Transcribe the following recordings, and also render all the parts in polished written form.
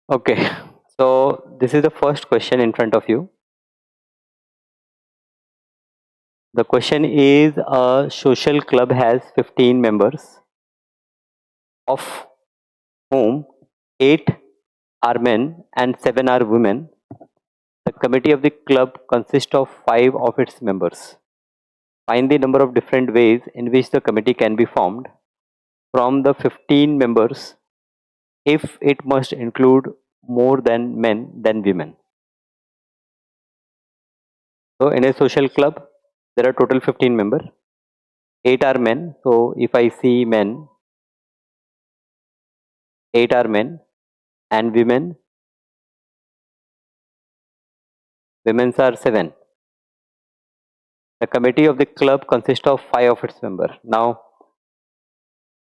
Okay, so this is the first question in front of you. The question is, a social club has 15 members, of whom 8 are men and 7 are women. The committee of the club consists of 5 of its members. Find the number of different ways in which the committee can be formed from the 15 members if it must include more than men than women. So in a social club, there are total 15 members. 8 are men. So if I see men, 8 are men, and women are 7. The committee of the club consists of 5 of its members. Now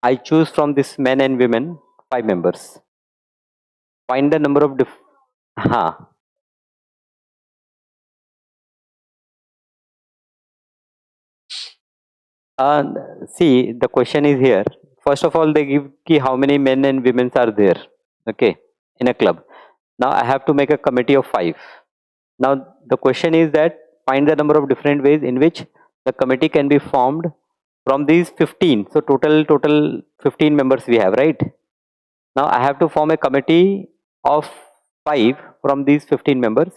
I choose from this men and women 5 members. Find the number of ha. See, the question is here. First of all, they give ki how many men and women are there. Okay, in a club. Now I have to make a committee of 5. Now the question is that find the number of different ways in which the committee can be formed from these 15. So total 15 members we have, right? Now I have to form a committee of 5 from these 15 members,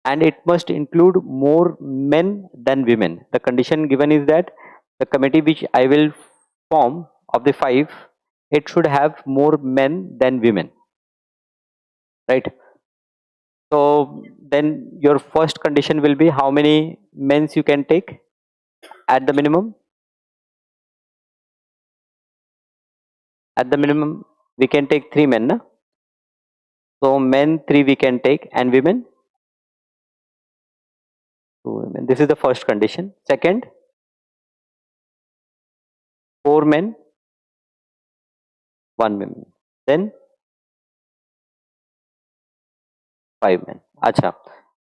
and it must include more men than women. The condition given is that the committee which I will form of the 5, it should have more men than women, right? So then your first condition will be how many men you can take at the minimum. At the minimum, we can take 3 men. Na? So men 3 we can take, and women 2 women. This is the first condition. Second, 4 men, 1 woman. Then 5 men. Acha.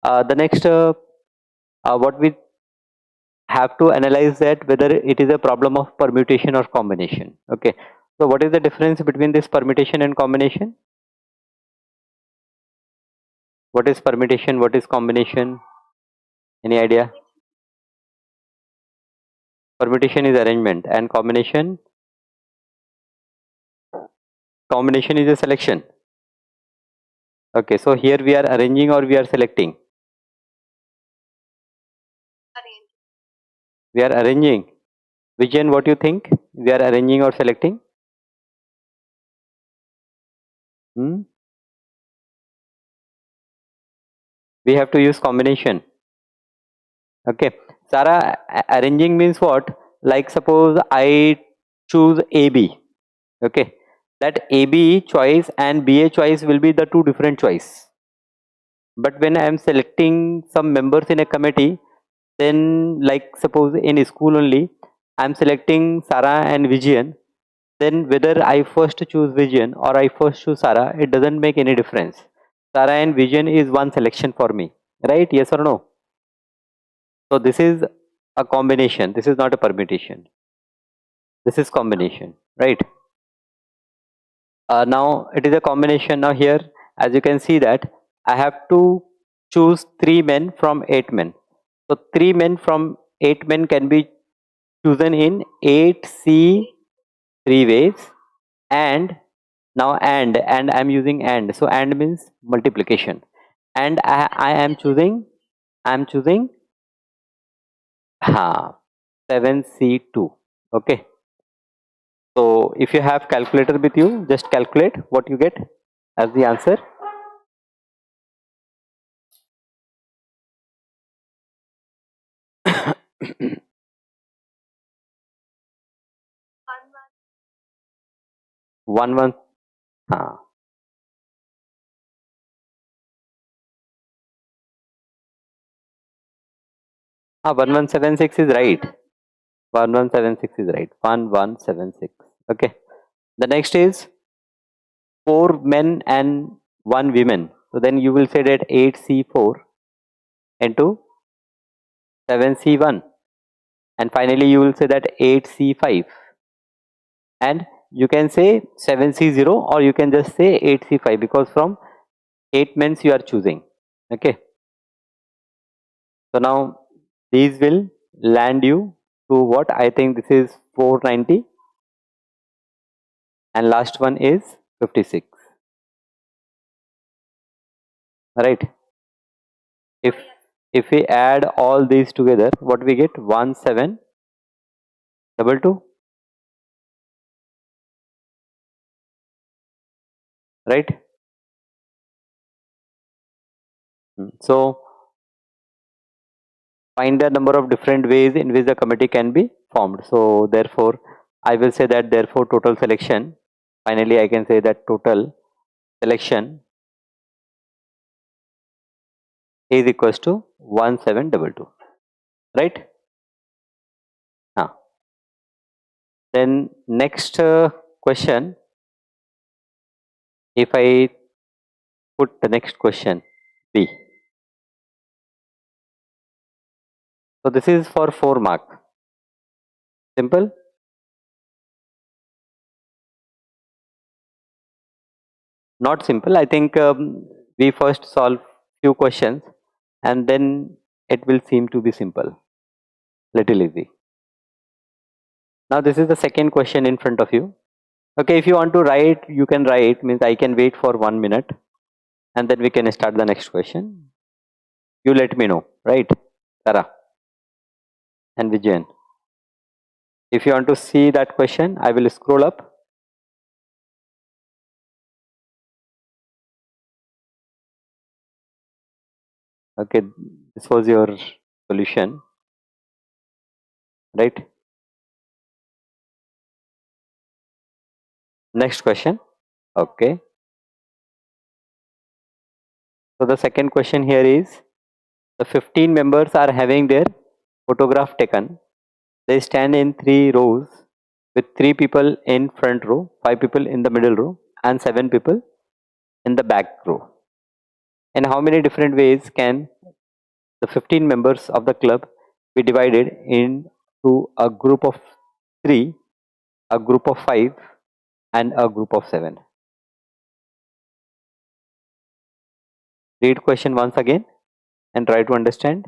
The next, what we have to analyze that whether it is a problem of permutation or combination. Okay. So what is the difference between this permutation and combination? What is permutation? What is combination? Any idea? Permutation is arrangement, and combination is a selection. Okay, so here we are arranging or we are selecting? We are arranging. Vijayan, what do you think? We are arranging or selecting? We have to use combination. Okay, Sarah, arranging means what? Like suppose I choose AB. Okay, that AB choice and BA choice will be the two different choice. But when I am selecting some members in a committee, then like suppose in school only, I am selecting Sarah and Vijayan. Then whether I first choose Vijayan or I first choose Sarah, it doesn't make any difference. Sarah and Vijayan is one selection for me, right? Yes or no? So this is a combination. This is not a permutation. This is combination, right? Now it is a combination. Now here, as you can see that I have to choose 3 men from 8 men. So 3 men from 8 men can be chosen in 8C 3 ways, and now and I am using and. So and means multiplication, and I am choosing 7C2. Okay. So if you have calculator with you, just calculate what you get as the answer. One one. 1176 is right. 1176 is right. 1176. Okay. The next is 4 men and 1 woman. So then you will say that 8C4 into 7C1, and finally you will say that 8C5, and you can say 7C0 or you can just say 8C5, because from 8 men's you are choosing. Okay. So now these will land you to what? I think this is 490 and last one is 56. Right. If we add all these together, what we get? 1722. Right. So find the number of different ways in which the committee can be formed. So therefore, I will say that therefore total selection, finally I can say that total selection is equals to 1722. Right. Then next question, if I put the next question B. So this is for 4 mark. Simple. Not simple. I think we first solve few questions and then it will seem to be simple. Little easy. Now this is the second question in front of you. Okay, if you want to write, you can write, means I can wait for 1 minute and then we can start the next question. You let me know, right? Tara and Vijayan. If you want to see that question, I will scroll up. Okay, this was your solution, right? Next question. Okay. So the second question here is, the 15 members are having their photograph taken. They stand in 3 rows with 3 people in front row, 5 people in the middle row and 7 people in the back row. In how many different ways can the 15 members of the club be divided into a group of 3, a group of 5 and a group of 7? Read question once again and try to understand.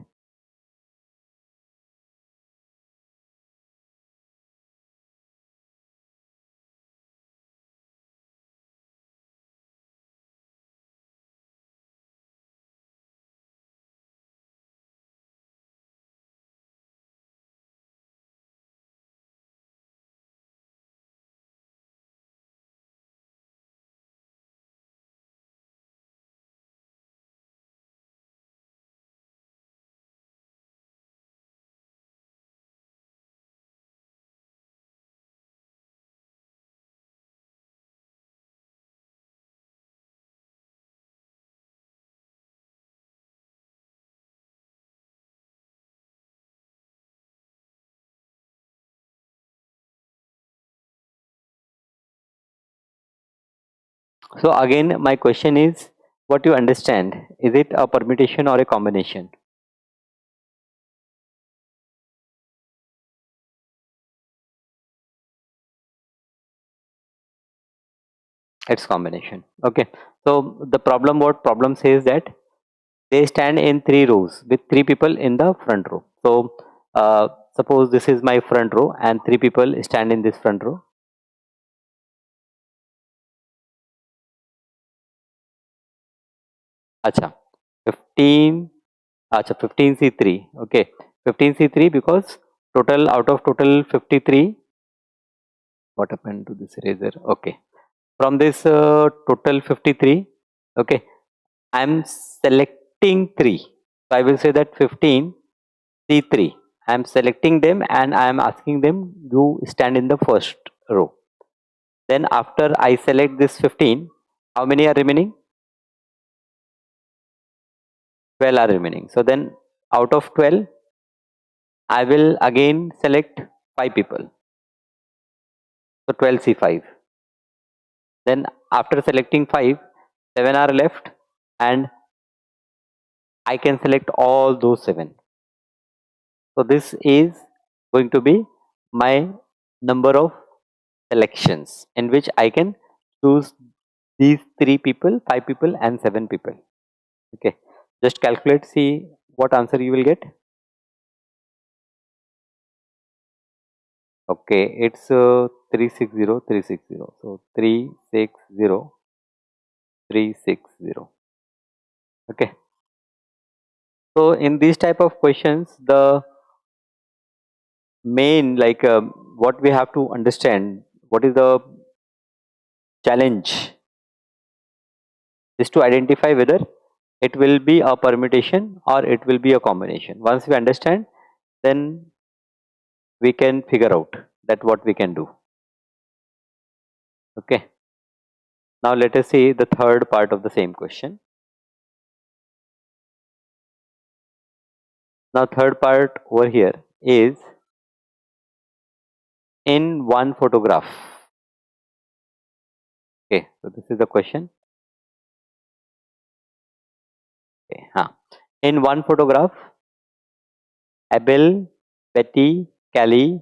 So again my question is, what you understand, is it a permutation or a combination? It's combination. Okay, so the problem says that they stand in 3 rows with 3 people in the front row. So suppose this is my front row and 3 people stand in this front row. Acha, 15, acha 15C3. Okay, 15C3 because total, out of total 53, what happened to this eraser? Okay, from this total 53, okay, I am selecting 3. So I will say that 15C3. I am selecting them and I am asking them to stand in the first row. Then after I select this 15, how many are remaining? 12 are remaining. So then out of 12, I will again select 5 people. So 12C5. Then after selecting 5, 7 are left and I can select all those 7. So this is going to be my number of selections in which I can choose these 3 people, 5 people and 7 people. Okay, just calculate, see what answer you will get. Okay, it's 360, 360. So 360, 360. Okay. So in these type of questions, the main what we have to understand, what is the challenge, is to identify whether it will be a permutation or it will be a combination. Once we understand, then we can figure out that what we can do. Okay. Now let us see the third part of the same question. Now third part over here is in one photograph. Okay, so this is the question. Okay, in one photograph, Abel, Betty, Kelly,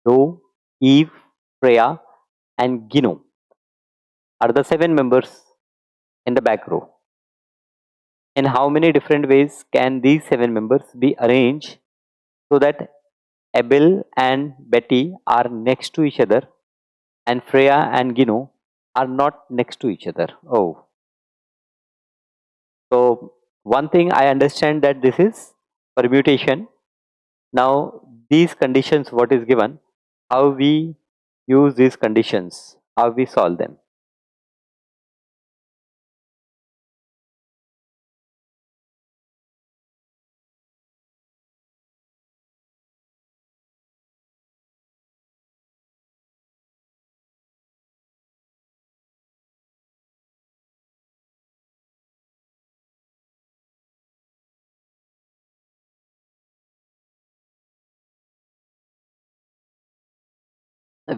Joe, Eve, Freya, and Gino are the 7 members in the back row. In how many different ways can these 7 members be arranged so that Abel and Betty are next to each other and Freya and Gino are not next to each other? Oh, so one thing I understand that this is permutation. Now these conditions, what is given, how we use these conditions, how we solve them.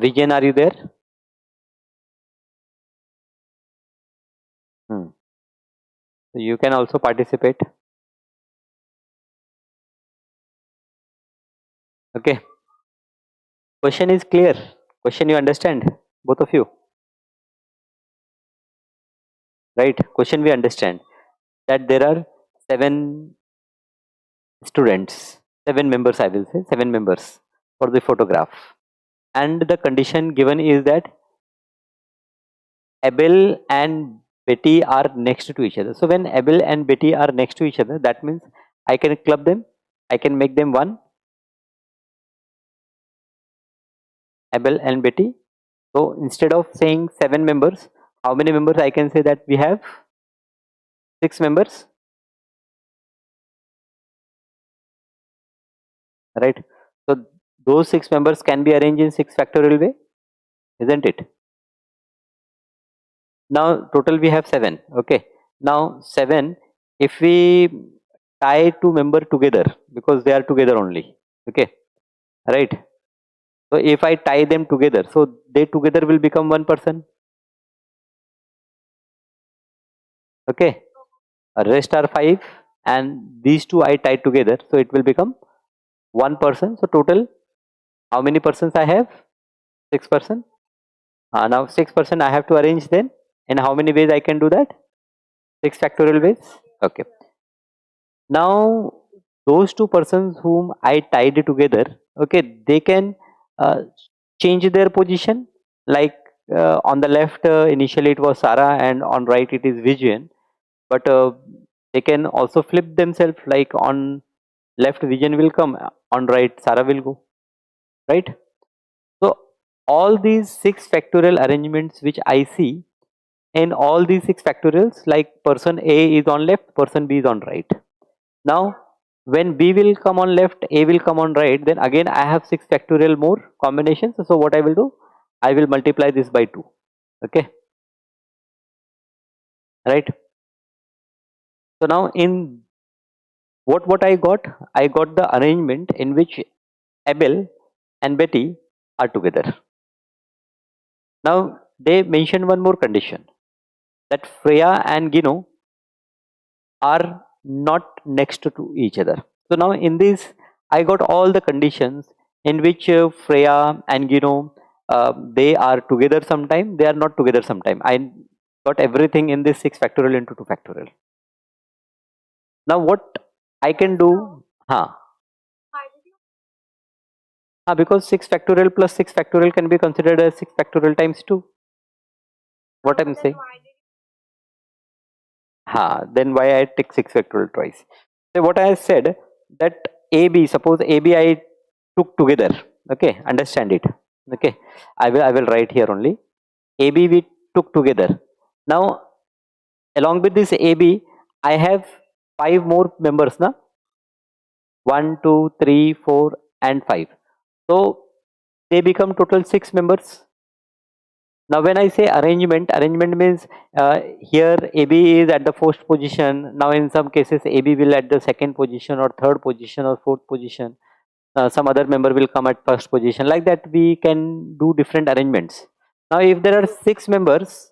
Vijayan, are you there? So you can also participate. Okay. Question is clear. Question you understand, both of you, right? Question we understand that there are 7 students, 7 members, I will say 7 members for the photograph, and the condition given is that Abel and Betty are next to each other. So when Abel and Betty are next to each other, that means I can club them, I can make them one, Abel and Betty. So instead of saying 7 members, how many members I can say that we have? 6 members, right? So those 6 members can be arranged in 6 factorial way, isn't it? Now total we have 7. Okay. Now 7, if we tie 2 members together, because they are together only. Okay. Right. So if I tie them together, so they together will become one person. Okay. Rest are 5 and these 2 I tie together, so it will become one person. So total, how many persons I have? 6 person. Now 6 person I have to arrange then. In how many ways I can do that? 6 factorial ways. Okay. Now those 2 persons whom I tied together, okay, they can uh, change their position. Like on the left, initially it was Sarah, and on right it is Vijayan. But they can also flip themselves. Like on left Vijayan will come, on right Sarah will go. Right. So all these 6 factorial arrangements which I see, in all these 6 factorials, like person A is on left, person B is on right. Now when B will come on left, A will come on right, then again I have 6 factorial more combinations. So what I will do, I will multiply this by 2. Okay, right? So now in what I got the arrangement in which Abel and Betty are together. Now they mentioned one more condition, that Freya and Gino are not next to each other. So now in this I got all the conditions in which Freya and Gino, they are together sometime, they are not together sometime. got everything in this 6 factorial into 2 factorial. Now what I can do, because 6 factorial plus 6 factorial can be considered as 6 factorial times 2. What I'm saying? Then why I take 6 factorial twice? So what I said, that AB, suppose AB I took together. Okay, understand it. Okay, I will write here only. AB we took together. Now along with this AB, I have 5 more members now. 1, 2, 3, 4 and 5. So they become total 6 members. Now when I say arrangement means here AB is at the first position. Now in some cases AB will at the second position or third position or fourth position. Some other member will come at first position. Like that we can do different arrangements. Now if there are 6 members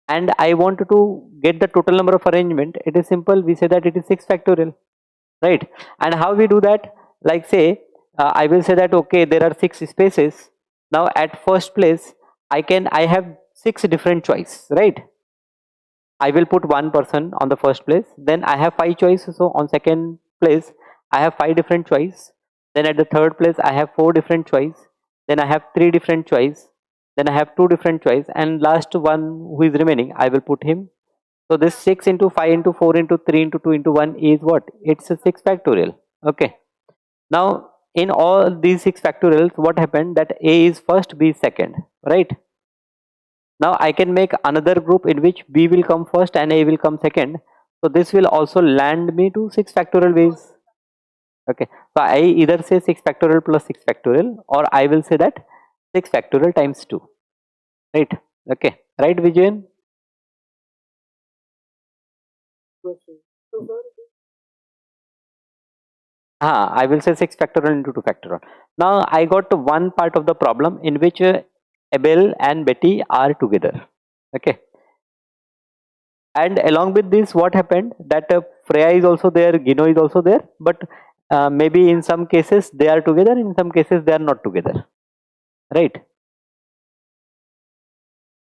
and I want to get the total number of arrangement, it is simple. We say that it is 6 factorial, right? And how we do that? Like say I will say that okay, there are 6 spaces. Now at first place I have 6 different choice, right? I will put one person on the first place, then I have 5 choices. So on second place I have 5 different choice, then at the third place I have 4 different choice, then I have 3 different choice, then I have 2 different choice, and last one who is remaining I will put him. So this 6 into 5 into 4 into 3 into 2 into 1 is what? It's a 6 factorial. Okay. Now in all these 6 factorials, what happened, that A is first, B is second, right? Now I can make another group in which B will come first and A will come second. So this will also land me to 6 factorial ways. Okay. So I either say 6 factorial plus 6 factorial, or I will say that 6 factorial times 2. Right. Okay. Right, Vijayan? I will say 6 factorial into 2 factorial. Now I got to one part of the problem in which Abel and Betty are together. Okay. And along with this, what happened, that Freya is also there, Gino is also there, but maybe in some cases they are together, in some cases they are not together, right?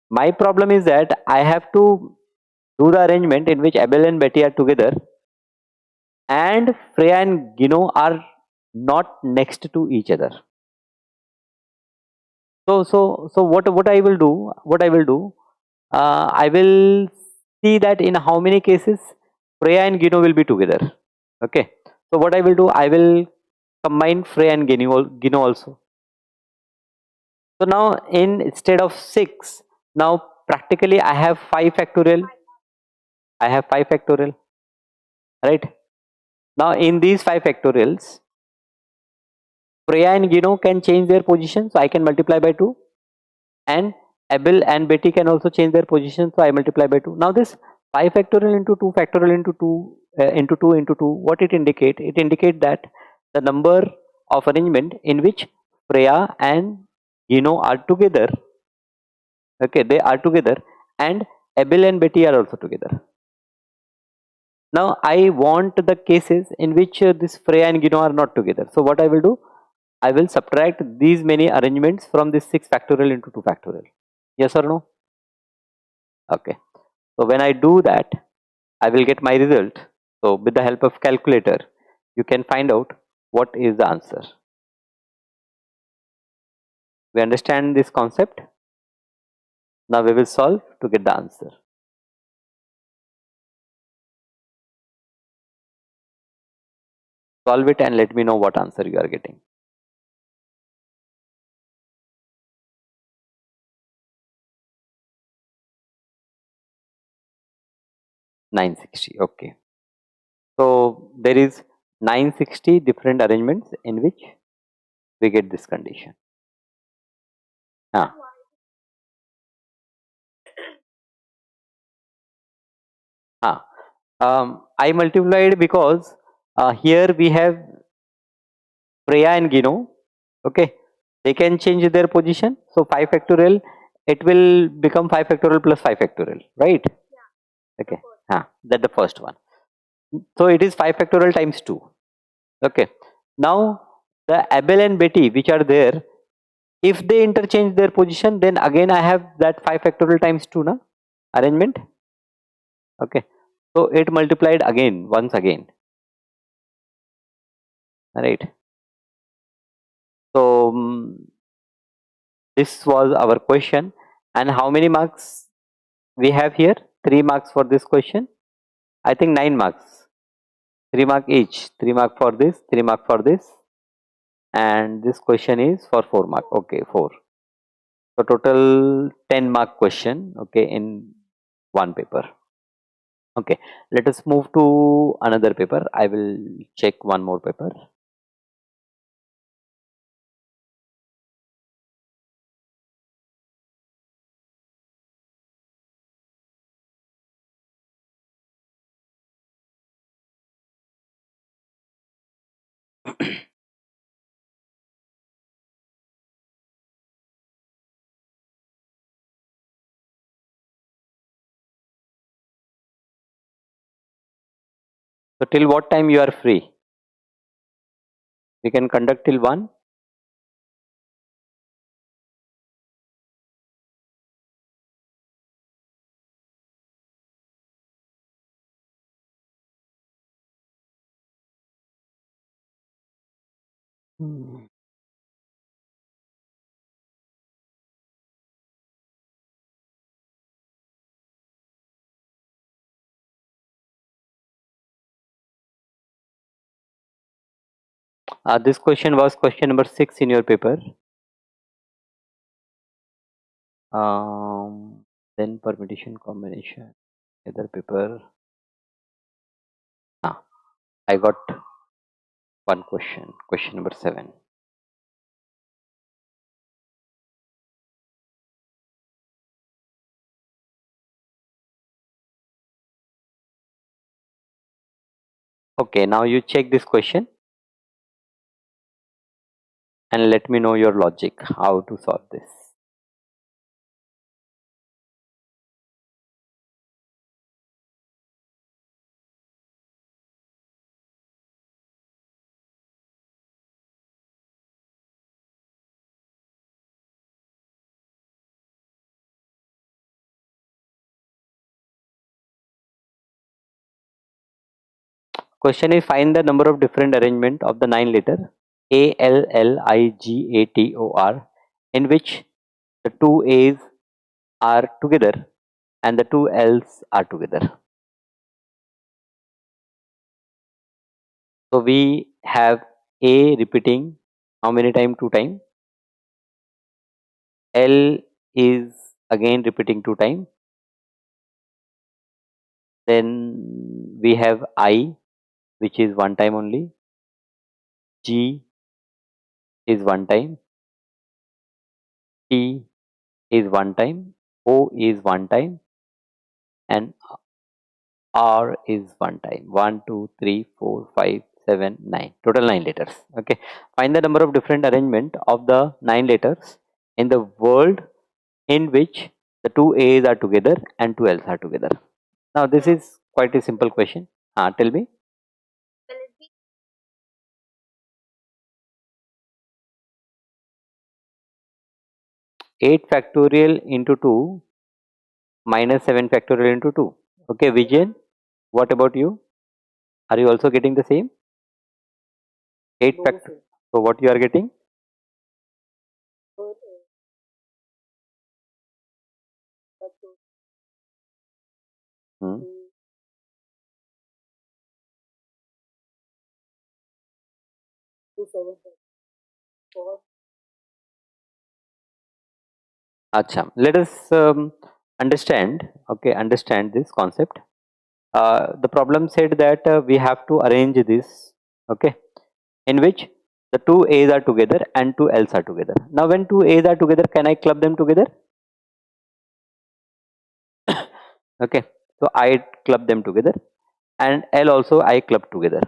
My problem is that I have to do the arrangement in which Abel and Betty are together and Freya and Gino are not next to each other. So what I will do, I will see that in how many cases Freya and Gino will be together. Okay. So what I will do, I will combine Freya and Gino also. So now instead of 6, now practically I have 5 factorial. I have 5 factorial, right? Now in these 5 factorials, Freya and Gino can change their position, so I can multiply by 2, and Abel and Betty can also change their position, so I multiply by 2. Now this 5 factorial into 2 factorial into 2 into 2 into 2, what it indicate? It indicate that the number of arrangement in which Freya and Gino are together. Okay, they are together, and Abel and Betty are also together. Now I want the cases in which this Freya and Gino are not together. So what I will do, I will subtract these many arrangements from this 6 factorial into 2 factorial. Yes or no? Okay. So when I do that, I will get my result. So with the help of calculator, you can find out what is the answer. We understand this concept? Now we will solve to get the answer. Solve it and let me know what answer you are getting. $960. Okay. So there is 960 different arrangements in which we get this condition. I multiplied because here we have Freya and Gino. Okay, they can change their position. So 5 factorial, it will become 5 factorial plus 5 factorial, right? Okay, that's the first one. So it is 5 factorial times 2. Okay, now the Abel and Betty which are there, if they interchange their position, then again I have that 5 factorial times 2 na? arrangement. Okay, so it multiplied again, once again, right? So this was our question. And how many marks we have here? 3 marks for this question. I think 9 marks. 3 mark each. 3 mark for this, 3 mark for this, and this question is for 4 mark. Okay, 4. So total 10 mark question. Okay, in one paper. Okay, let us move to another paper. I will check one more paper. So till what time you are free? We can conduct till 1. This question was question number 6 in your paper. Then permutation combination. Other paper. I got one question. Question number 7. Okay, now you check this question and let me know your logic how to solve this. Question is, find the number of different arrangement of the 9 letter ALLIGATOR in which the 2 A's are together and the 2 L's are together. So we have A repeating how many time? 2 time. L is again repeating 2 time. Then we have I, which is 1 time only. G is 1 time. T is 1 time. O is 1 time. And R is 1 time. 1, 2, 3, 4, 5, 7, 9. Total 9 letters. Okay. Find the number of different arrangement of the 9 letters in the world in which the 2 A's are together and 2 L's are together. Now this is quite a simple question. Tell me. 8 factorial into 2 minus 7 factorial into 2. Okay, Vijayan, what about you? Are you also getting the same? 8 factorial. So what you are getting? Hmm. Acha. Let us understand. Okay, understand this concept. The problem said that we have to arrange this. Okay, in which the 2 A's are together and 2 L's are together. Now, when 2 A's are together, can I club them together? Okay, so I club them together, and L also I club together.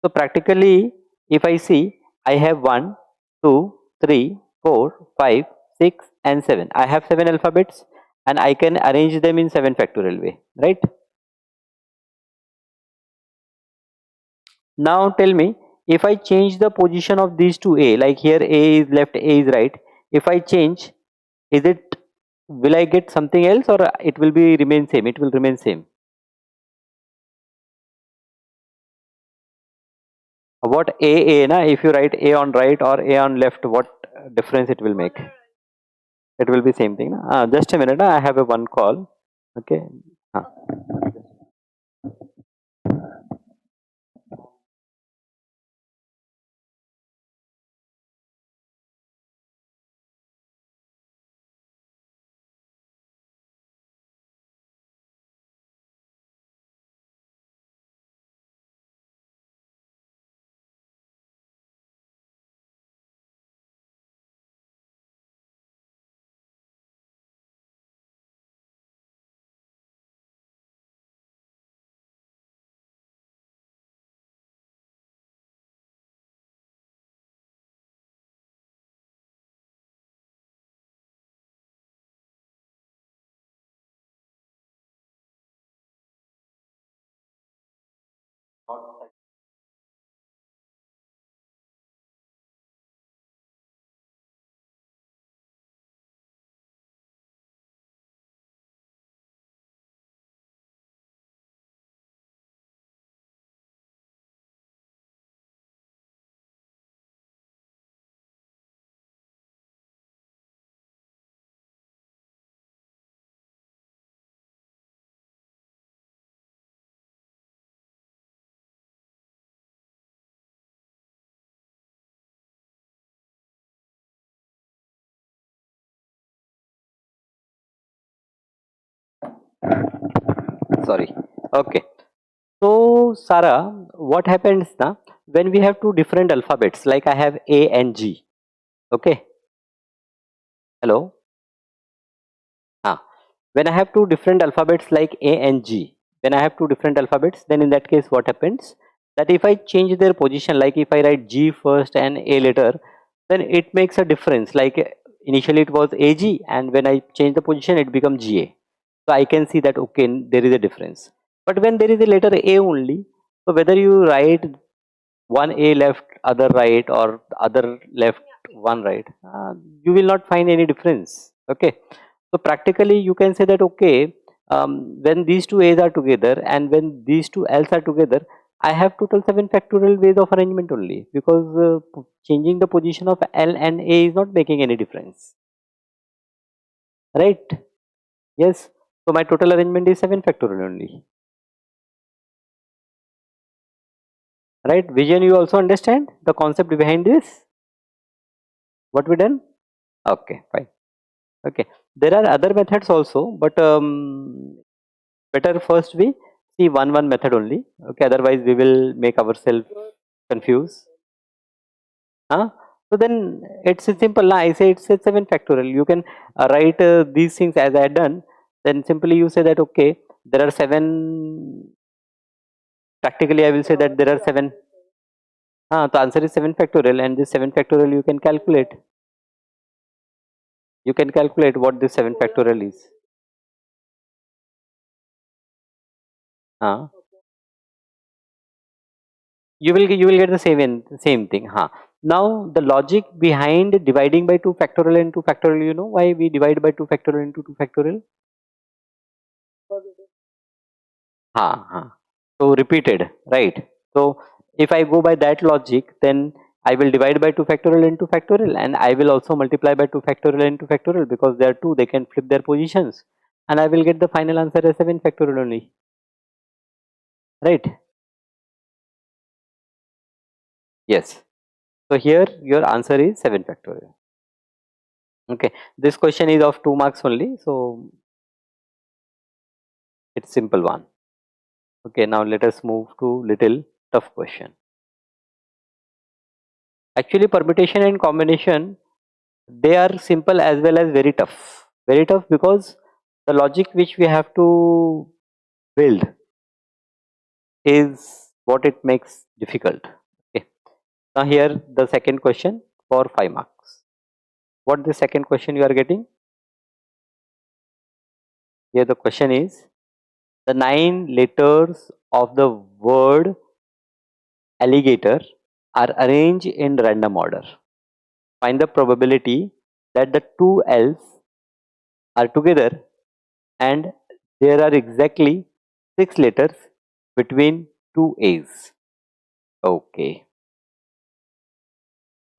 So practically, if I see, I have 1, 2, 3, 4, 5, 6 and 7. I have 7 alphabets and I can arrange them in 7 factorial way, right? Now tell me, if I change the position of these two A, like here A is left, A is right, if I change, is it will I get something else, or it will be remain same? It will remain same. What A na? If you write A on right or A on left, what difference it will make? It will be same thing. Na? Just a minute. I have a one call. Okay. Ah. Sorry. Okay. So, Sarah, what happens now when we have two different alphabets? Like I have A and G. Okay. Hello. Ah. When I have two different alphabets like A and G, when I have two different alphabets, then in that case, what happens? That if I change their position, like if I write G first and A later, then it makes a difference. Like initially it was AG, and when I change the position, it becomes GA. So I can see that okay, there is a difference. But when there is a letter A only, so whether you write one A left, other right, or other left, one right, you will not find any difference. Okay, so practically you can say that okay, when these two A's are together and when these two L's are together, I have total 7 factorial ways of arrangement only, because changing the position of L and A is not making any difference, right? Yes, so my total arrangement is 7 factorial only, right? Vision, you also understand the concept behind this, what we done? Okay, fine. Okay, there are other methods also, but better first we see one method only. Okay, otherwise we will make ourselves confused. Huh? So then it's simple. Now I say it's a 7 factorial. You can write these things as I had done. Then simply you say that okay, there are 7. Practically, I will say that there are 7. The answer is 7 factorial, and this 7 factorial you can calculate. You can calculate what this 7 factorial is. Uh, you will get the same thing. Now the logic behind dividing by 2 factorial and 2 factorial, you know why we divide by 2 factorial into 2 factorial? So repeated, right? So if I go by that logic, then I will divide by 2 factorial into factorial, and I will also multiply by 2 factorial into factorial, because they are two, they can flip their positions, and I will get the final answer as 7 factorial only, right? Yes. So here your answer is 7 factorial. Okay, this question is of 2 marks only, so it's simple one. Okay, now let us move to little tough question. Actually, permutation and combination, they are simple as well as very tough. Very tough because the logic which we have to build is what it makes difficult. Okay, now here the second question for 5 marks. What the second question you are getting? Here the question is, the 9 letters of the word alligator are arranged in random order. Find the probability that the two L's are together and there are exactly 6 letters between two A's. Okay.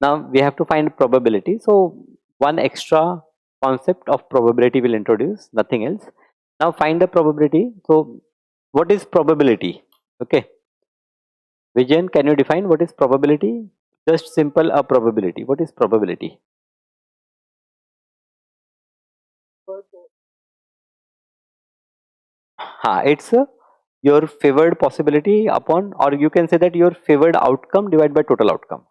Now we have to find probability. So one extra concept of probability will introduce, nothing else. Now find the probability. So what is probability? Okay. Vijayan, can you define what is probability? Just simple a probability. What is probability? It's your favored possibility upon, or you can say that your favored outcome divided by total outcome.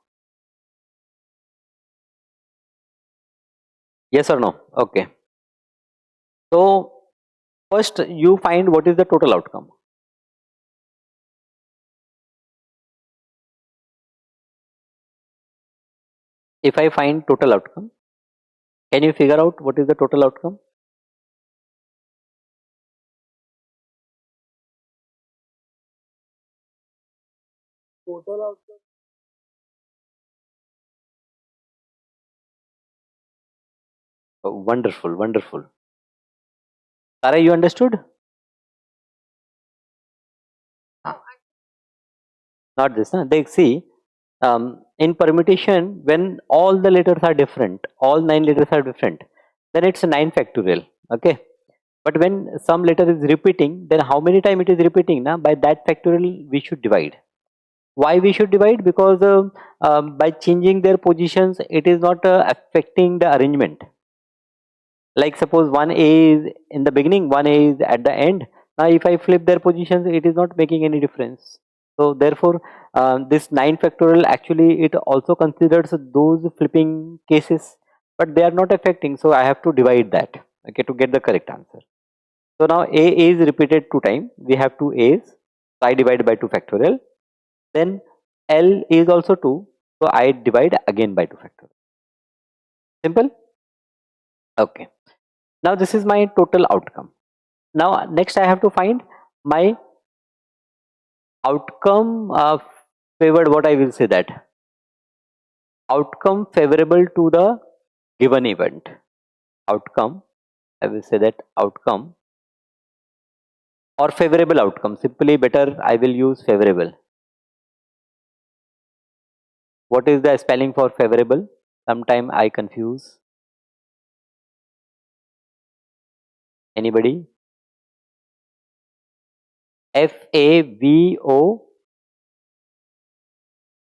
Yes or no? Okay. So first you find what is the total outcome. If I find total outcome, can you figure out what is the total outcome? Oh, wonderful, wonderful. Tara, you understood? Ah, not this, huh? They see in permutation when all the letters are different, all 9 letters are different, then it's a 9 factorial. Okay. But when some letter is repeating, then how many time it is repeating? Na? By that factorial we should divide. Why we should divide? Because by changing their positions, it is not affecting the arrangement. Like suppose one A is in the beginning, one A is at the end. Now if I flip their positions, it is not making any difference. So therefore, this 9 factorial actually it also considers those flipping cases, but they are not affecting. So I have to divide that, okay, to get the correct answer. So now A is repeated 2 times. We have 2 A's. So I divide by 2 factorial. Then L is also 2. So I divide again by 2 factorial. Simple? Okay. Now this is my total outcome. Now next I have to find my outcome favored, what I will say that. Outcome favorable to the given event. Outcome, I will say that outcome or favorable outcome. Simply better I will use favorable. What is the spelling for favorable? Sometime I confuse. Anybody? Favorable.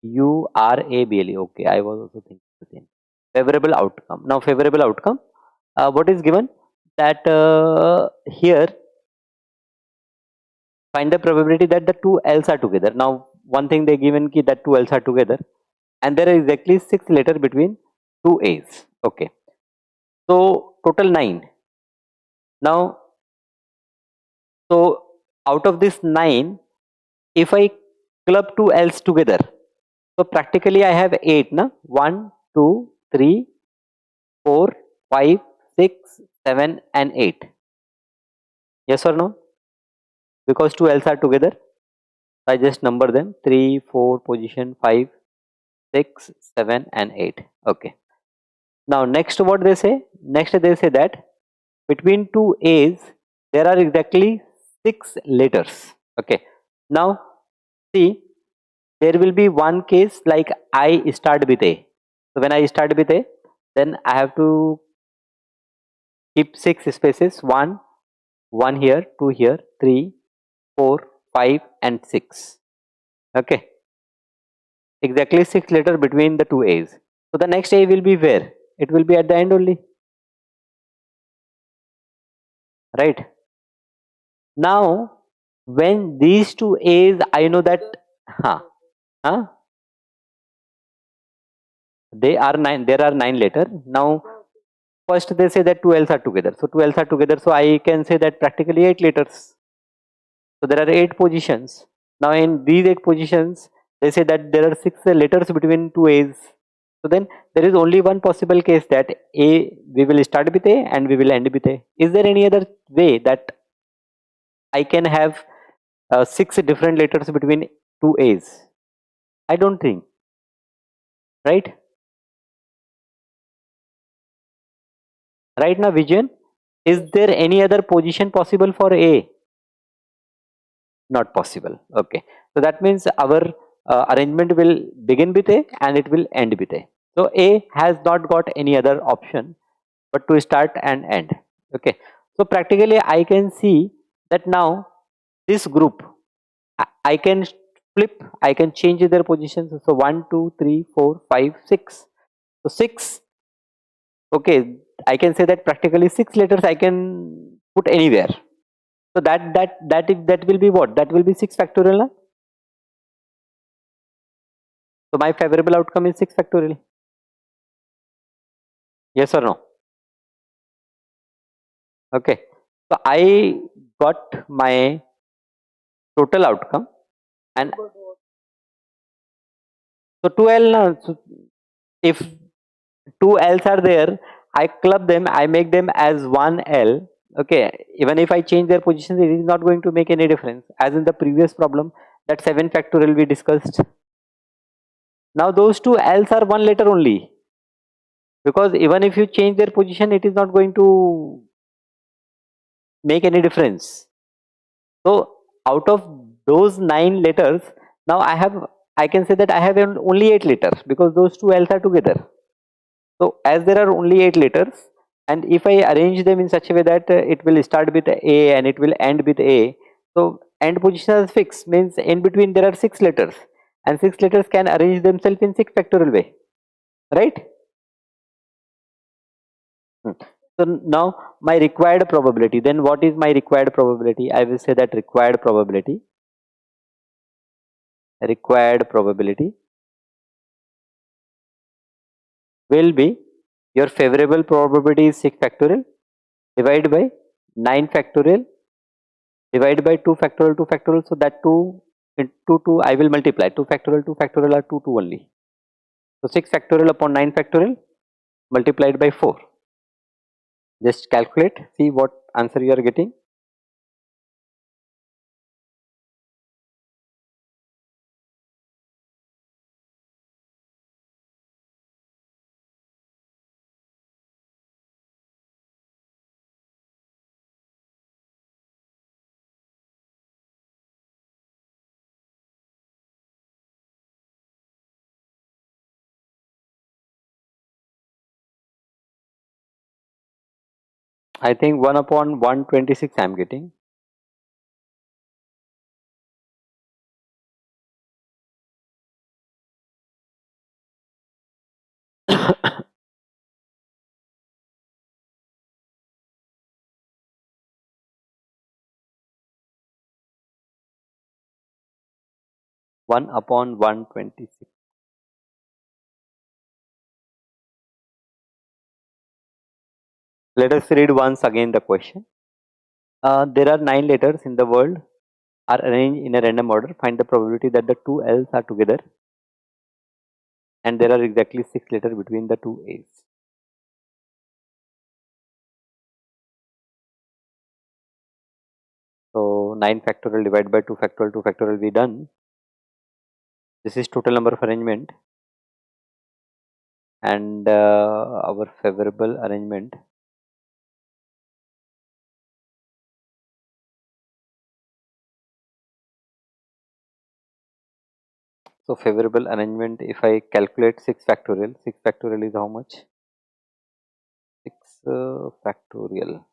Okay, I was also thinking the same. Favorable outcome. Now favorable outcome. What is given? That here find the probability that the two L's are together. Now one thing they given ki that two L's are together, and there are exactly 6 letters between two A's. Okay. So total 9. Now so out of this 9, if I club two L's together, so practically I have 8, na? 1, 2, 3, 4, 5, 6, 7 and 8. Yes or no? Because two L's are together. I just number them 3, 4, position 5, 6, 7 and 8. Okay. Now next what they say? Next they say that between two A's there are exactly 6 letters. Okay. Now see, there will be one case like I start with A. So when I start with A, then I have to keep 6 spaces, 1 here, 2 here, 3, 4, 5 and 6. Okay. Exactly 6 letter between the two A's. So the next A will be where? It will be at the end only. Right. Now when these two A's, I know that huh, huh, they are 9, there are 9 letter. Now first they say that two L's are together. So two L's are together. So I can say that practically 8 letters. So there are 8 positions. Now in these 8 positions, they say that there are 6 letters between two A's. So then there is only one possible case that A, we will start with A and we will end with A. Is there any other way that I can have 6 different letters between two A's? I don't think. Right? Right now, Vijayan? Is there any other position possible for A? Not possible. Okay. So that means our arrangement will begin with A and it will end with A. So A has not got any other option but to start and end. Okay. So practically I can see that now this group I can flip, I can change their positions. So 1, 2, 3, 4, 5, 6. So 6, okay, I can say that practically 6 letters I can put anywhere. So that will be what? That will be 6 factorial. Na? So my favorable outcome is 6 factorial. Yes or no? Okay. So I got my total outcome and so 2L. So if two L's are there, I club them, I make them as one L. Okay, even if I change their positions, it is not going to make any difference. As in the previous problem, that 7 factorial we discussed. Now those two L's are one letter only, because even if you change their position, it is not going to make any difference. So out of those 9 letters, now I can say that I have only 8 letters because those two L's are together. So as there are only 8 letters, and if I arrange them in such a way that it will start with A and it will end with A, so end position is fixed, means in between there are 6 letters, and 6 letters can arrange themselves in 6 factorial way, right? Hmm. So now my required probability, then what is my required probability? I will say that required probability will be your favorable probability is 6 factorial divided by 9 factorial divided by 2 factorial 2 factorial. So that 2 into 2 I will multiply 2 factorial are 2 2 only. So 6 factorial upon 9 factorial multiplied by 4. Just calculate, see what answer you are getting. I think 1 upon 126 I am getting. One upon 126. Let us read once again the question. There are 9 letters in the world are arranged in a random order. Find the probability that the two L's are together and there are exactly 6 letters between the two A's. So 9 factorial divided by 2 factorial, 2 factorial we done. This is total number of arrangement, and our favorable arrangement so favorable arrangement, if I calculate 6 factorial, 6 factorial is how much? 6 factorial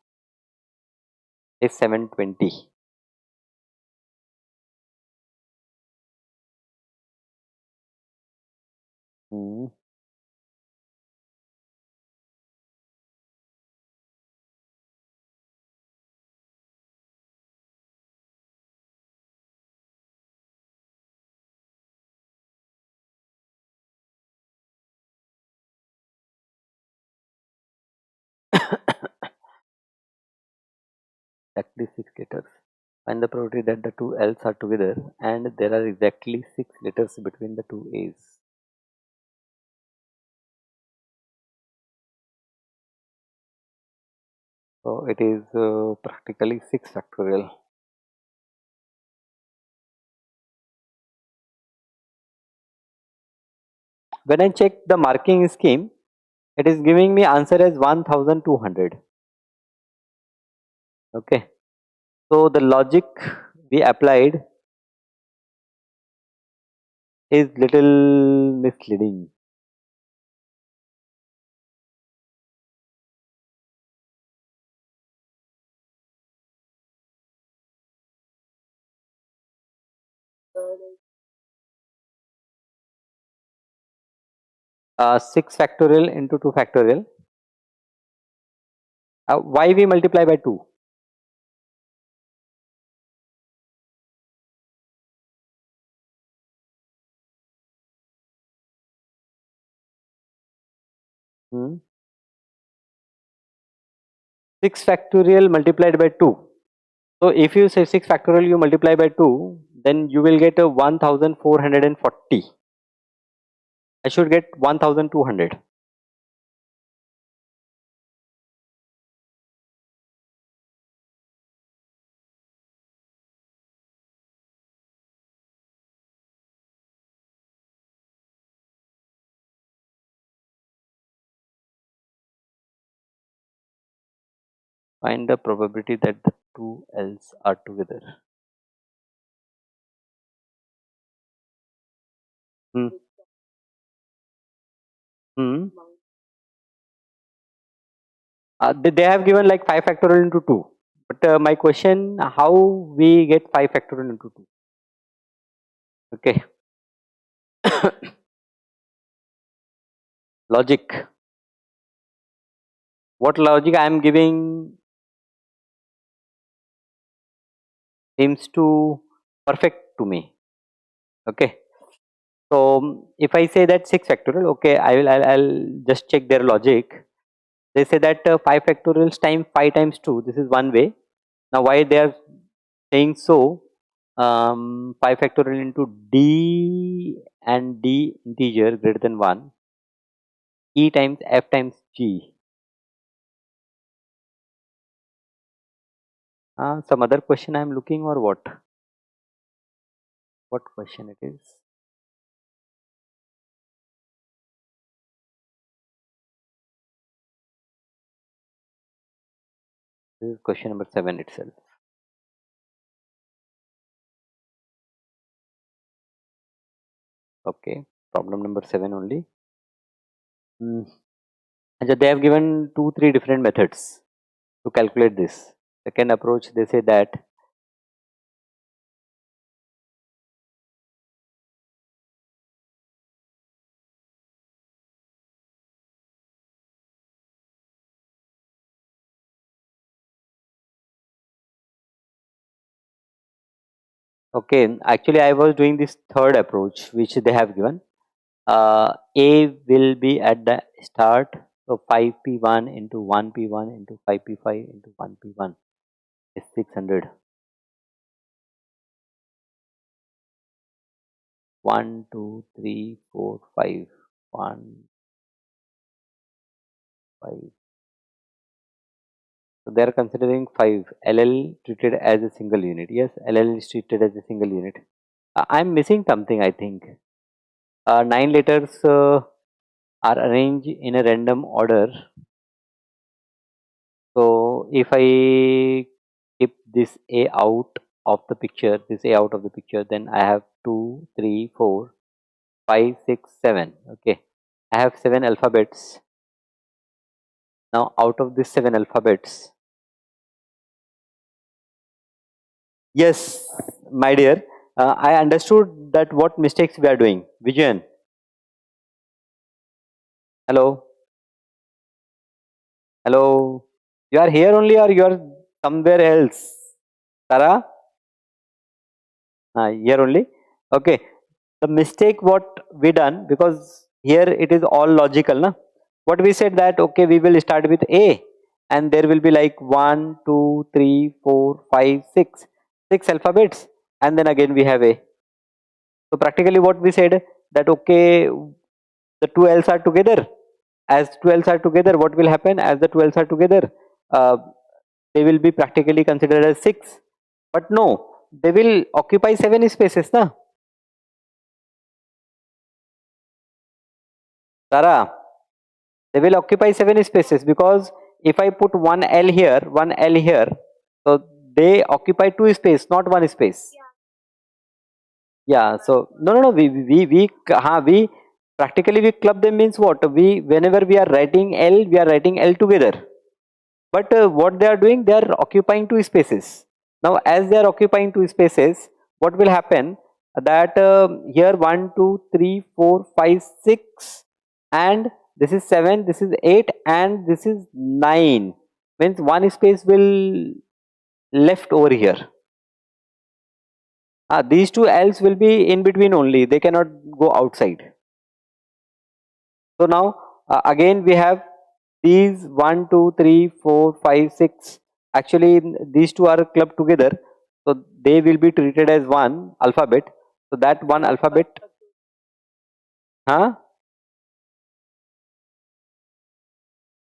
is 720. Hmm. Exactly 6 letters. Find the probability that the two L's are together and there are exactly 6 letters between the two A's. So it is practically 6 factorial. When I check the marking scheme, it is giving me answer as 1200. Okay, so the logic we applied is little misleading. Uh, 6 factorial into 2 factorial. Why we multiply by 2? Hmm? 6 factorial multiplied by 2. So if you say 6 factorial you multiply by 2, then you will get a 1440. I should get 1200. Find the probability that the two L's are together. Hmm. Hmm. They have given like 5 factorial into 2. But my question, how we get 5 factorial into 2? Okay. Logic. What logic I am giving seems to perfect to me. Okay. So if I say that 6 factorial, okay, I'll just check their logic. They say that 5 factorials time 5 times 2. This is one way. Now why they are saying so? 5 factorial into d and d integer greater than 1, e times f times g. Some other question I am looking, or what? What question it is? This is question number 7 itself. Okay, problem number 7 only. Hmm. And they have given 2-3 different methods to calculate this. Second approach, they say that okay, actually I was doing this third approach which they have given. A will be at the start, so 5p1 into 1p1 into 5p5 into 1p1 is 600. 1, 2, 3, 4, 5, 1, 5. So they are considering 5. LL treated as a single unit. Yes, LL is treated as a single unit. I'm missing something, I think. 9 letters are arranged in a random order. So if I keep this A out of the picture, then I have 2, 3, 4, 5, 6, 7. Okay, I have 7 alphabets. Now out of these 7 alphabets, yes, my dear, I understood that what mistakes we are doing. Vijayan, hello, hello, you are here only or you are somewhere else? Tara, here only. Okay, the mistake what we done, because here it is all logical, na? What we said that okay, we will start with A, and there will be like 1, 2, 3, 4, 5, 6, 6 alphabets, and then again we have A. So practically what we said that okay, the two L's are together. As two L's are together, what will happen? As the two L's are together, uh, they will be practically considered as 6. But no, they will occupy 7 spaces, na? Tara, they will occupy 7 spaces, because if I put one L here, one L here, So they occupy two space, not one space. Yeah. So no. We practically we club them means what? We whenever we are writing L, we are writing L together. But what they are doing, they are occupying two spaces. Now, as they are occupying two spaces, what will happen? That here 1, 2, 3, 4, 5, 6, and this is 7, this is 8, and this is 9. Means one space will left over here. These two L's will be in between only, they cannot go outside. So now again we have these 1, 2, 3, 4, 5, 6. Actually these two are clubbed together, so they will be treated as one alphabet. So that one alphabet, 5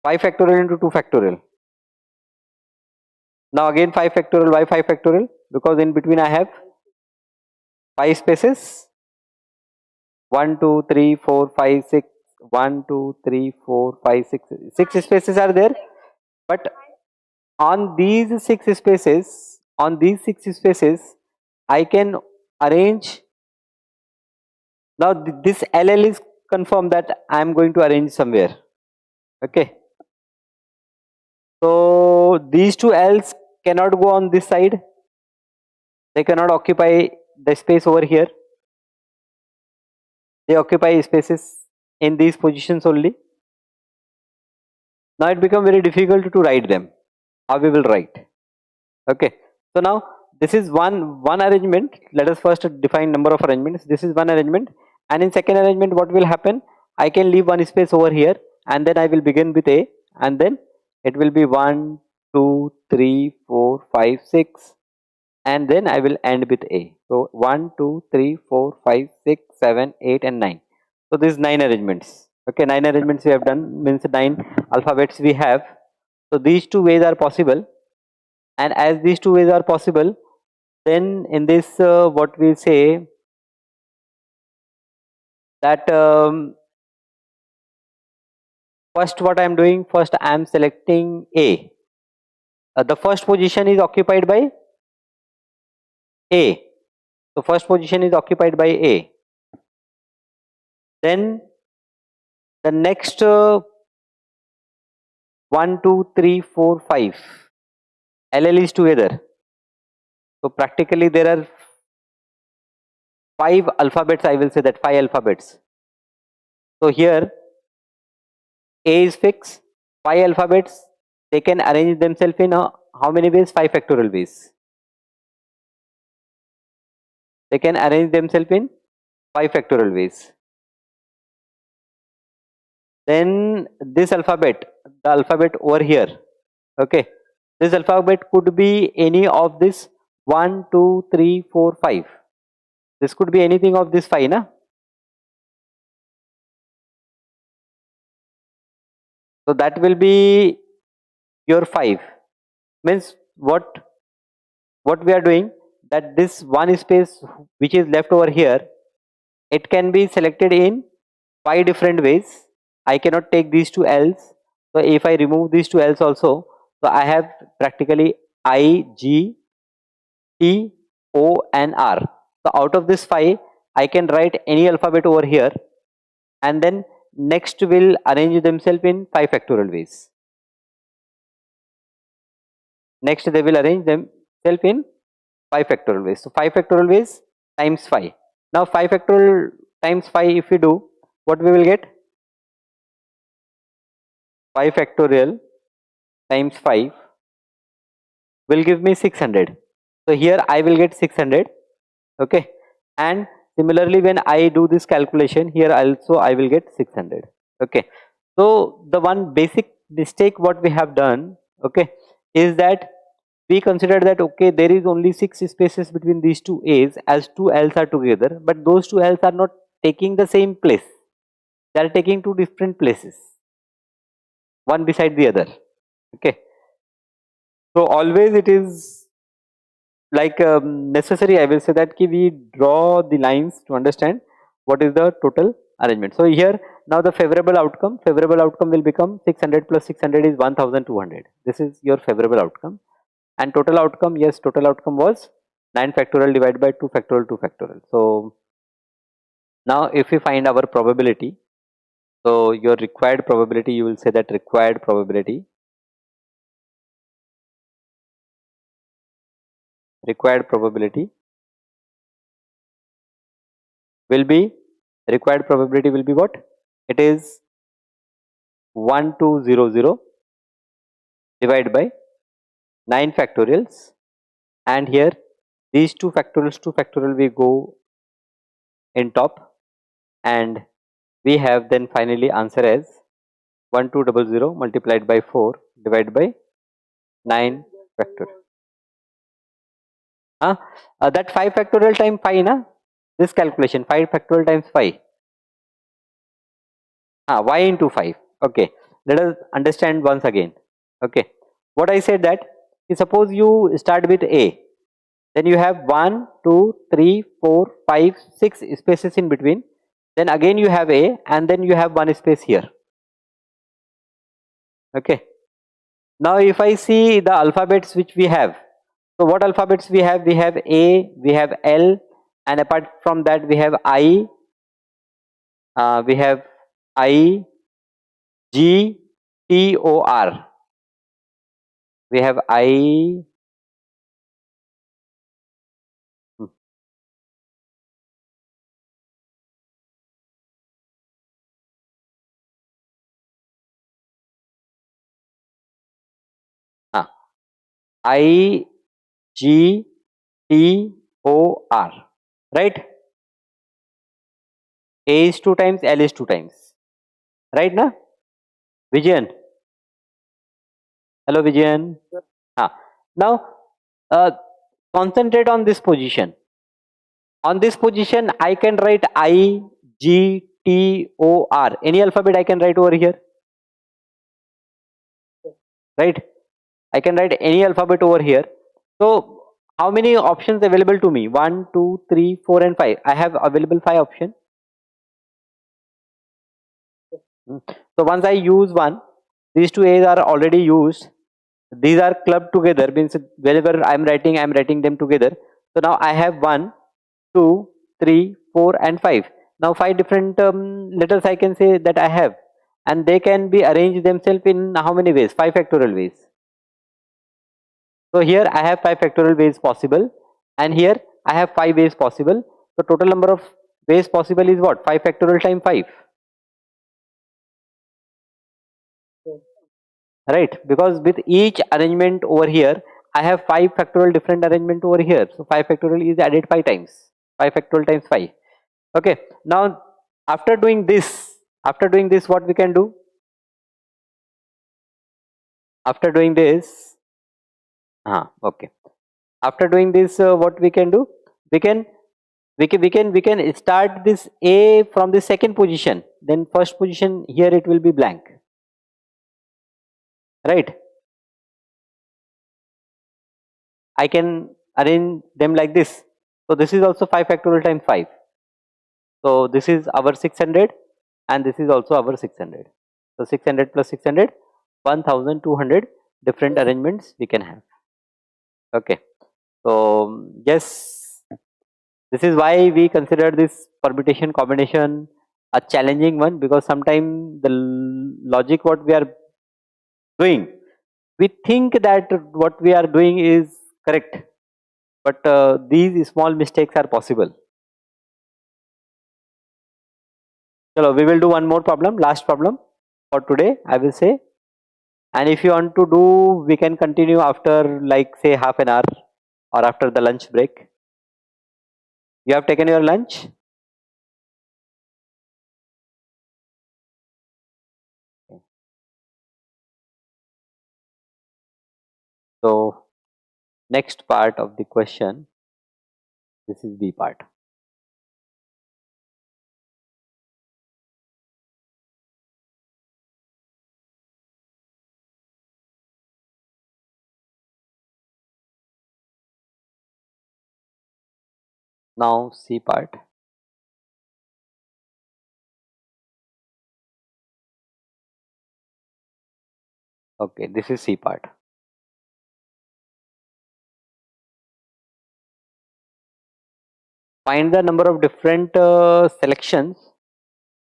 factorial into 2 factorial. Now again 5 factorial, why 5 factorial? Because in between I have 5 spaces. 1, 2, 3, 4, 5, 6. 1, 2, 3, 4, 5, 6. 6 spaces are there, but on these 6 spaces, I can arrange. Now this LL is confirmed that I am going to arrange somewhere. Okay. So these two L's cannot go on this side. They cannot occupy the space over here. They occupy spaces in these positions only. Now it becomes very difficult to write them. How we will write? Okay. So now this is one arrangement. Let us first define number of arrangements. This is one arrangement, and in second arrangement what will happen? I can leave one space over here, and then I will begin with A, and then it will be 1, 2, 3, 4, 5, 6, and then I will end with A. So 1, 2, 3, 4, 5, 6, 7, 8, and 9. So these 9 arrangements. Okay, 9 arrangements we have done, means 9 alphabets we have. So these two ways are possible, and as these two ways are possible, then in this what we say that first what I am doing, first I am selecting A. The first position is occupied by A. So first position is occupied by A. Then the next 1, 2, 3, 4, 5 LL is together. So practically there are 5 alphabets, I will say that 5 alphabets. So here A is fixed, 5 alphabets, they can arrange themselves in how many ways? 5 factorial ways. They can arrange themselves in 5 factorial ways. Then this alphabet, the alphabet over here, okay, this alphabet could be any of this 1, 2, 3, 4, 5. This could be anything of this 5, na? So that will be your 5. Means what we are doing, that this one space which is left over here, it can be selected in 5 different ways. I cannot take these two L's. So if I remove these two L's also, so I have practically I, G, T, O, and R. So out of this 5, I can write any alphabet over here, and then next will arrange themselves in 5 factorial ways. Next they will arrange themselves in 5 factorial ways. So 5 factorial ways times 5. Now 5 factorial times 5, if we do, what we will get? 5 factorial times 5 will give me 600. So here I will get 600. Okay, and similarly when I do this calculation, here also I will get 600. Okay, so the one basic mistake what we have done, okay, is that we consider that okay, there is only 6 spaces between these two A's, as two L's are together, but those two L's are not taking the same place. They are taking two different places, one beside the other. Okay, so always it is like necessary, I will say, that we draw the lines to understand what is the total arrangement. So here now the favorable outcome will become 600 plus 600 is 1200. This is your favorable outcome. And total outcome, yes, total outcome was 9 factorial divided by 2 factorial 2 factorial. So now if we find our probability, so your required probability, you will say that required probability will be, required probability will be what? It is 1200 divided by 9 factorials, and here these 2 factorial we go in top, and we have then finally answer as 1200 multiplied by 4 divided by 9 factorial. That 5 factorial times 5, na? This calculation 5 factorial times 5. Y into 5. Okay, let us understand once again. Okay, what I said that, suppose you start with A, then you have 1, 2, 3, 4, 5, 6 spaces in between, then again you have A, and then you have one space here. Okay, now if I see the alphabets which we have, so what alphabets we have? We have A, we have L, and apart from that we have I, we have I, G, T, O, R. We have I, I, G, T, O, R. Right? A is 2 times, L is 2 times. Right na? Vijayan. Hello Vijayan. Now concentrate on this position. On this position I can write I, G, T, O, R. Any alphabet I can write over here. Right? I can write any alphabet over here. So how many options available to me? 1, 2, 3, 4 and 5. I have available 5 options. So once I use one, these two A's are already used. These are clubbed together, means wherever I am writing them together. So now I have 1, 2, 3, 4 and 5. Now 5 different letters I can say that I have, and they can be arranged themselves in how many ways? 5 factorial ways. So here I have 5 factorial ways possible, and here I have 5 ways possible. So total number of ways possible is what? 5 factorial times 5. Right, because with each arrangement over here I have 5 factorial different arrangement over here, so 5 factorial is added 5 times, 5 factorial times 5. Okay, now after doing this, what we can do? After doing this, okay, after doing this, what we can do? We can start this A from the second position, then first position here it will be blank. Right, I can arrange them like this. So this is also 5 factorial times 5. So this is our 600, and this is also our 600. So 600 plus 600, 1200 different arrangements we can have. Okay, so yes, this is why we consider this permutation combination a challenging one, because sometimes the logic what we are doing, we think that what we are doing is correct, but these small mistakes are possible. So we will do one more problem, last problem for today I will say, and if you want to do, we can continue after like say half an hour or after the lunch break. You have taken your lunch? So next part of the question, this is B part. Now C part. Okay, this is C part. Find the number of different selections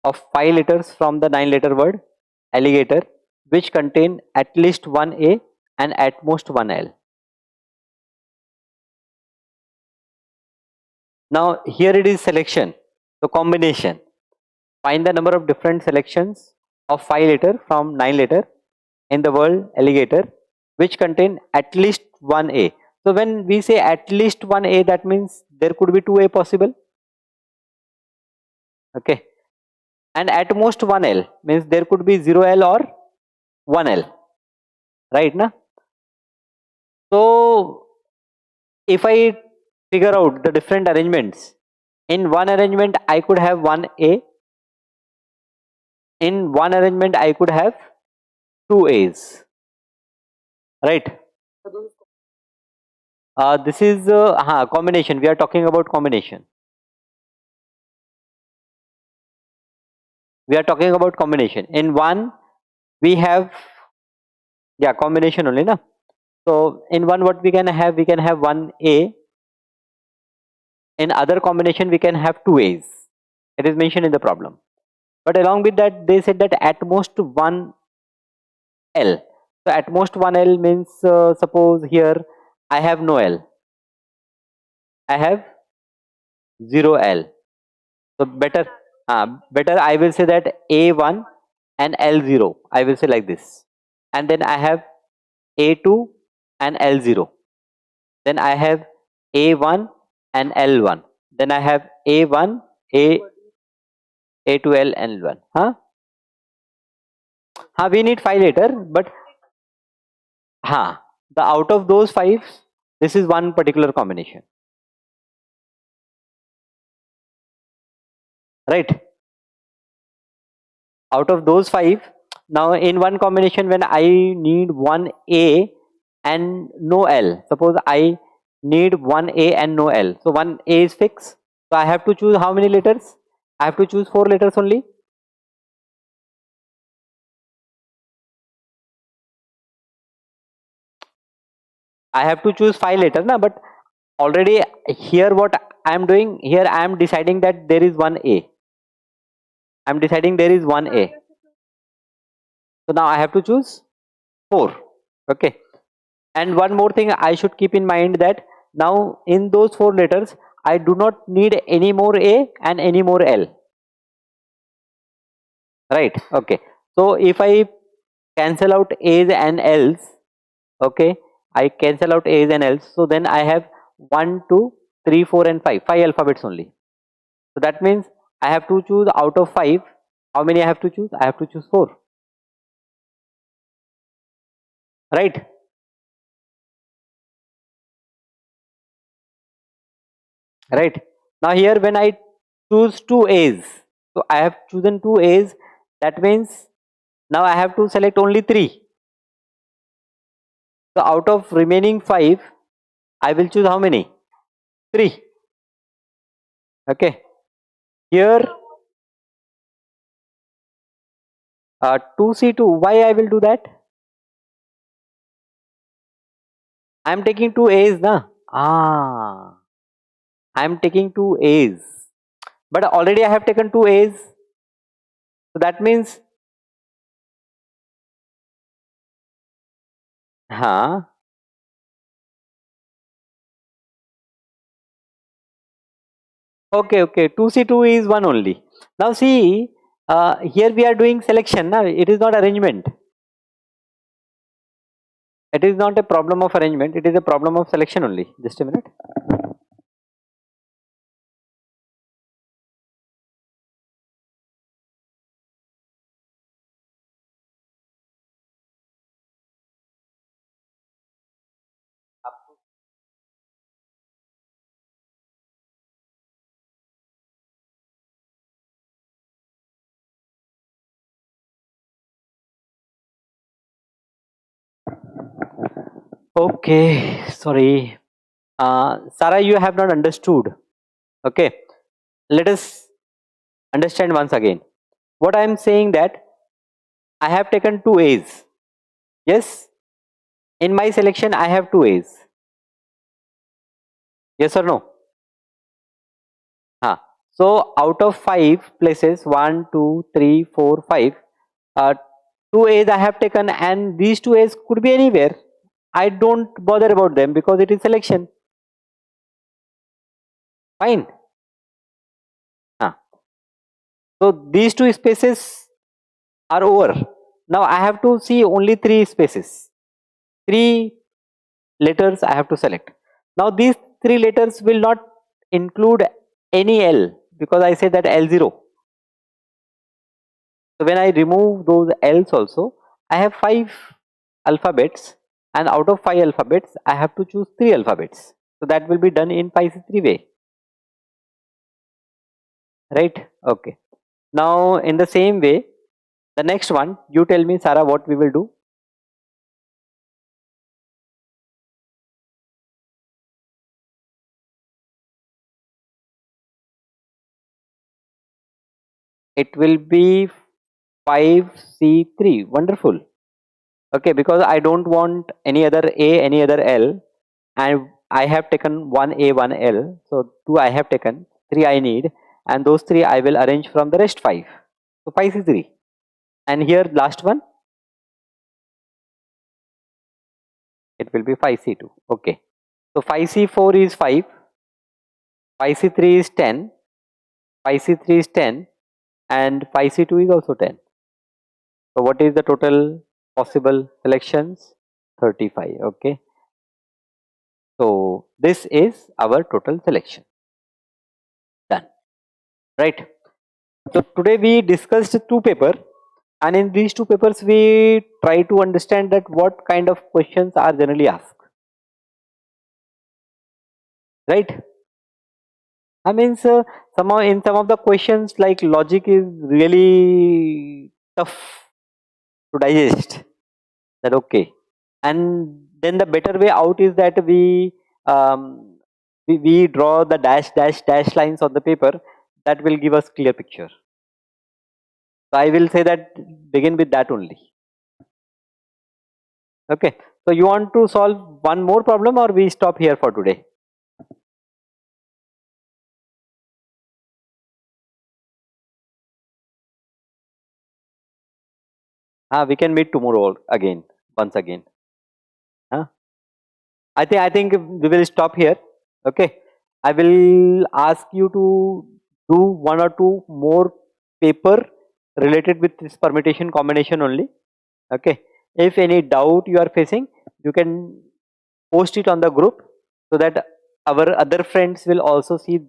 of 5 letters from the 9 letter word alligator which contain at least one A and at most one L. Now here it is selection, so combination. Find the number of different selections of 5 letter from 9 letter in the word alligator which contain at least one A. So when we say at least one A, that means there could be 2A possible. Okay. And at most one L means there could be 0L or 1L. Right? Na? So if I figure out the different arrangements, in one arrangement I could have one A, in one arrangement I could have two A's. Right? This is combination. We are talking about combination. We are talking about combination. In one we have, yeah, combination only, na. So in one what we can have one A. In other combination we can have two A's. It is mentioned in the problem. But along with that they said that at most one L. So at most one L means suppose here I have no L. I have 0L. So better I will say that A1 and L0. I will say like this. And then I have A2 and L0. Then I have A1 and L1. Then I have A1, A2L and L1. We need 5 later, but the out of those 5, this is one particular combination. Right? Out of those 5, now in one combination when I need one A and no L, suppose I need one A and no L, so one A is fixed, so I have to choose how many letters? I have to choose 4 letters only. I have to choose 5 letters, na, but already here what I am doing, here I am deciding that there is one A. I am deciding there is one A. So now I have to choose 4. Okay. And one more thing I should keep in mind, that now in those 4 letters I do not need any more A and any more L. Right? Okay. So if I cancel out A's and L's, okay, I cancel out A's and L's, so then I have 1, 2, 3, 4 and 5 alphabets only. So that means I have to choose out of 5, how many I have to choose? I have to choose 4. Right? Right? Now here when I choose 2 A's, so I have chosen 2 A's, that means now I have to select only 3. So out of remaining 5, I will choose how many? 3. Okay. Here 2C2. Why I will do that? I am taking 2 A's, na. I am taking 2 A's. But already I have taken 2 A's. So that means okay, 2C2 is one only. Now see, here we are doing selection, na. It is not arrangement. It is not a problem of arrangement, it is a problem of selection only. Just a minute. Okay, sorry. Sarah, you have not understood. Okay, let us understand once again. What I am saying, that I have taken 2 A's. Yes, in my selection I have 2 A's. Yes or no? So out of 5 places, 1, 2, 3, 4, 5, 2 A's I have taken, and these 2 A's could be anywhere. I don't bother about them because it is selection. Fine. So these 2 spaces are over. Now I have to see only 3 spaces. 3 letters I have to select. Now these 3 letters will not include any L because I say that L0. So when I remove those L's also, I have 5 alphabets, and out of 5 alphabets I have to choose 3 alphabets. So that will be done in pi C3 way, right? Okay. Now in the same way, the next one, you tell me, Sarah, what we will do. It will be 5C3. Wonderful. Okay, because I don't want any other A, any other L, and I have taken 1A, 1L. So 2 I have taken, 3 I need, and those 3 I will arrange from the rest 5. So 5C3. And here last one, it will be 5C2. Okay. So 5C4 is 5, 5C3 is 10, 5C3 is 10, and 5C2 is also 10. So what is the total possible selections? 35. Okay. So this is our total selection. Done. Right. So today we discussed 2 papers, and in these 2 papers we try to understand that what kind of questions are generally asked. Right. I mean, so somehow in some of the questions like logic is really tough to digest. That okay, and then the better way out is that um, we draw the dash dash dash lines on the paper that will give us clear picture. So I will say that begin with that only. Okay. So you want to solve one more problem or we stop here for today? We can meet tomorrow again, once again. Huh? I think we will stop here. Okay. I will ask you to do 1 or 2 more paper related with this permutation combination only. Okay. If any doubt you are facing, you can post it on the group so that our other friends will also see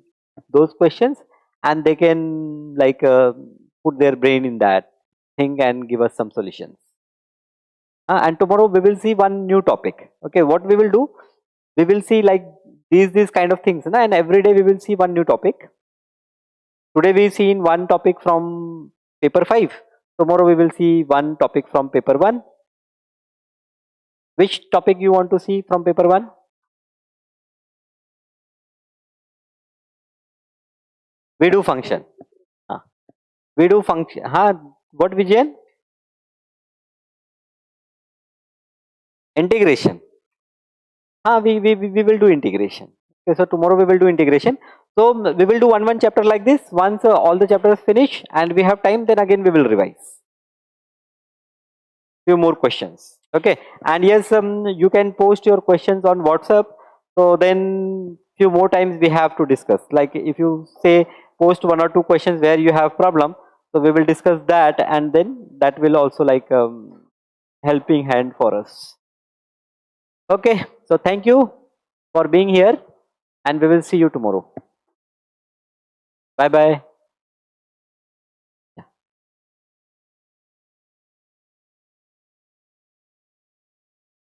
those questions, and they can like put their brain in that thing and give us some solutions. And tomorrow we will see one new topic. Okay, what we will do, we will see like these kind of things, and every day we will see one new topic. Today we seen one topic from paper 5. Tomorrow we will see one topic from paper 1. Which topic you want to see from paper 1? We do function. Ah, we do function. What, Vijayan? Integration. We will do integration. Okay, so tomorrow we will do integration. So we will do one chapter like this. Once all the chapters finish and we have time, then again we will revise few more questions. Okay, and yes, you can post your questions on WhatsApp. So then few more times we have to discuss. Like if you say post 1 or 2 questions where you have problem, so we will discuss that, and then that will also like helping hand for us. Okay, so thank you for being here, and we will see you tomorrow. Bye bye.